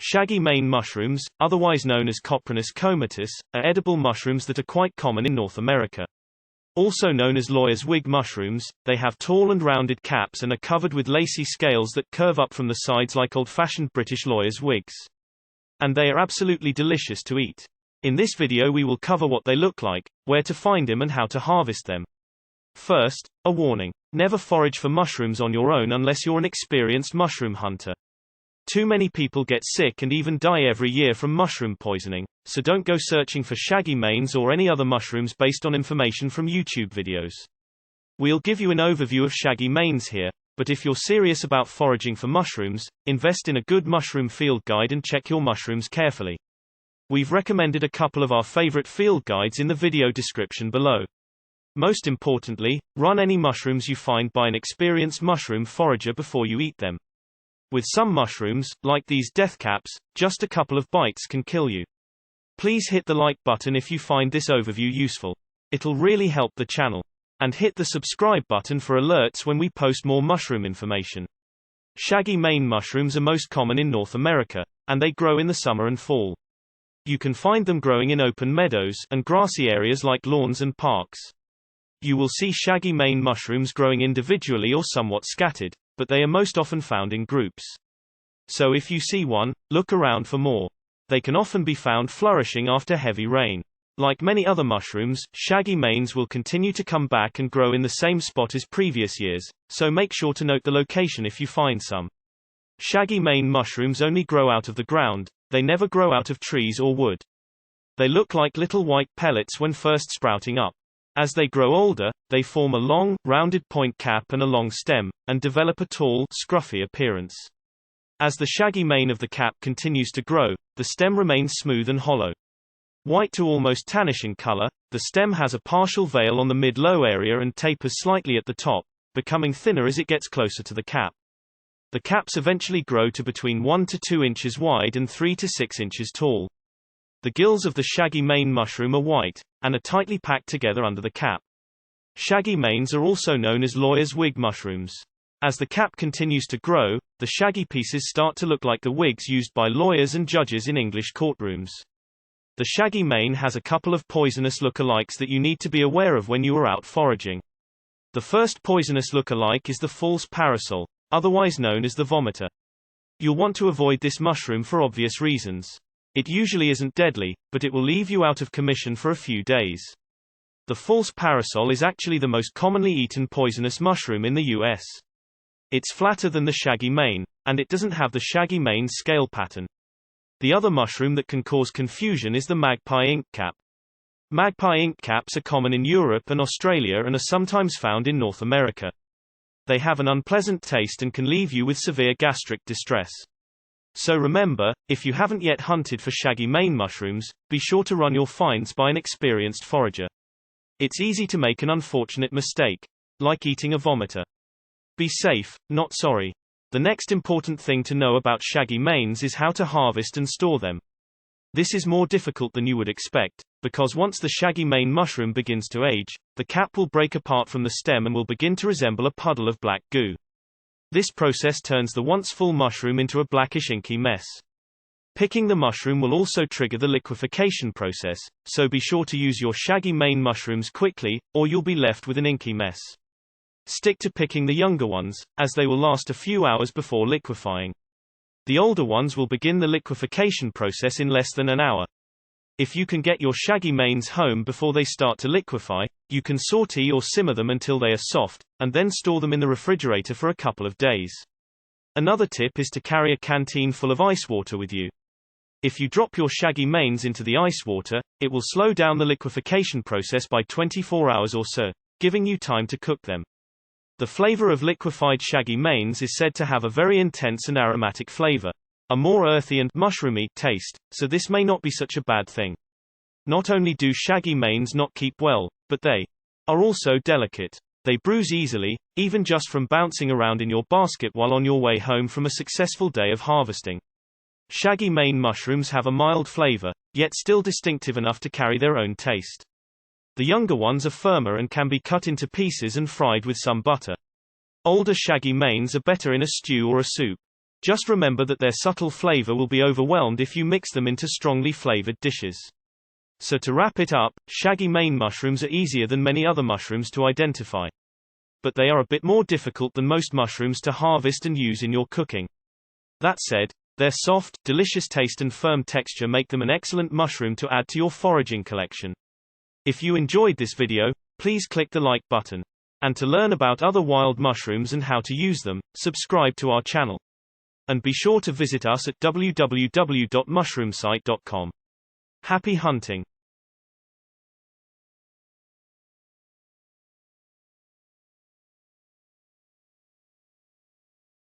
Shaggy mane mushrooms, otherwise known as Coprinus comatus, are edible mushrooms that are quite common in North America. Also known as lawyer's wig mushrooms, they have tall and rounded caps and are covered with lacy scales that curve up from the sides like old-fashioned British lawyers' wigs. And they are absolutely delicious to eat. In this video we will cover what they look like, where to find them and how to harvest them. First, a warning. Never forage for mushrooms on your own unless you're an experienced mushroom hunter. Too many people get sick and even die every year from mushroom poisoning, so don't go searching for shaggy manes or any other mushrooms based on information from YouTube videos. We'll give you an overview of shaggy manes here, but if you're serious about foraging for mushrooms, invest in a good mushroom field guide and check your mushrooms carefully. We've recommended a couple of our favorite field guides in the video description below. Most importantly, run any mushrooms you find by an experienced mushroom forager before you eat them. With some mushrooms, like these death caps, just a couple of bites can kill you. Please hit the like button if you find this overview useful. It'll really help the channel. And hit the subscribe button for alerts when we post more mushroom information. Shaggy mane mushrooms are most common in North America, and they grow in the summer and fall. You can find them growing in open meadows and grassy areas like lawns and parks. You will see shaggy mane mushrooms growing individually or somewhat scattered, but they are most often found in groups. So if you see one, look around for more. They can often be found flourishing after heavy rain. Like many other mushrooms, shaggy manes will continue to come back and grow in the same spot as previous years, so make sure to note the location if you find some. Shaggy mane mushrooms only grow out of the ground, they never grow out of trees or wood. They look like little white pellets when first sprouting up. As they grow older, they form a long, rounded point cap and a long stem, and develop a tall, scruffy appearance. As the shaggy mane of the cap continues to grow, the stem remains smooth and hollow. White to almost tannish in color, the stem has a partial veil on the mid-low area and tapers slightly at the top, becoming thinner as it gets closer to the cap. The caps eventually grow to between 1 to 2 inches wide and 3 to 6 inches tall. The gills of the shaggy mane mushroom are white, and are tightly packed together under the cap. Shaggy manes are also known as lawyer's wig mushrooms. As the cap continues to grow, the shaggy pieces start to look like the wigs used by lawyers and judges in English courtrooms. The shaggy mane has a couple of poisonous lookalikes that you need to be aware of when you are out foraging. The first poisonous lookalike is the false parasol, otherwise known as the vomiter. You'll want to avoid this mushroom for obvious reasons. It usually isn't deadly, but it will leave you out of commission for a few days. The false parasol is actually the most commonly eaten poisonous mushroom in the US. It's flatter than the shaggy mane, and it doesn't have the shaggy mane scale pattern. The other mushroom that can cause confusion is the magpie ink cap. Magpie ink caps are common in Europe and Australia and are sometimes found in North America. They have an unpleasant taste and can leave you with severe gastric distress. So remember, if you haven't yet hunted for shaggy mane mushrooms, be sure to run your finds by an experienced forager. It's easy to make an unfortunate mistake, like eating a vomiter. Be safe, not sorry. The next important thing to know about shaggy manes is how to harvest and store them. This is more difficult than you would expect, because once the shaggy mane mushroom begins to age, the cap will break apart from the stem and will begin to resemble a puddle of black goo. This process turns the once full mushroom into a blackish inky mess. Picking the mushroom will also trigger the liquefaction process, so be sure to use your shaggy mane mushrooms quickly, or you'll be left with an inky mess. Stick to picking the younger ones, as they will last a few hours before liquefying. The older ones will begin the liquefaction process in less than an hour. If you can get your shaggy manes home before they start to liquefy, you can saute or simmer them until they are soft, and then store them in the refrigerator for a couple of days. Another tip is to carry a canteen full of ice water with you. If you drop your shaggy manes into the ice water, it will slow down the liquefaction process by 24 hours or so, giving you time to cook them. The flavor of liquefied shaggy manes is said to have a very intense and aromatic flavor. A more earthy and mushroomy taste, so this may not be such a bad thing. Not only do shaggy manes not keep well, but they are also delicate. They bruise easily, even just from bouncing around in your basket while on your way home from a successful day of harvesting. Shaggy mane mushrooms have a mild flavor, yet still distinctive enough to carry their own taste. The younger ones are firmer and can be cut into pieces and fried with some butter. Older shaggy manes are better in a stew or a soup. Just remember that their subtle flavor will be overwhelmed if you mix them into strongly flavored dishes. So to wrap it up, shaggy mane mushrooms are easier than many other mushrooms to identify. But they are a bit more difficult than most mushrooms to harvest and use in your cooking. That said, their soft, delicious taste and firm texture make them an excellent mushroom to add to your foraging collection. If you enjoyed this video, please click the like button. And to learn about other wild mushrooms and how to use them, subscribe to our channel. And be sure to visit us at www.mushroomsite.com. Happy hunting!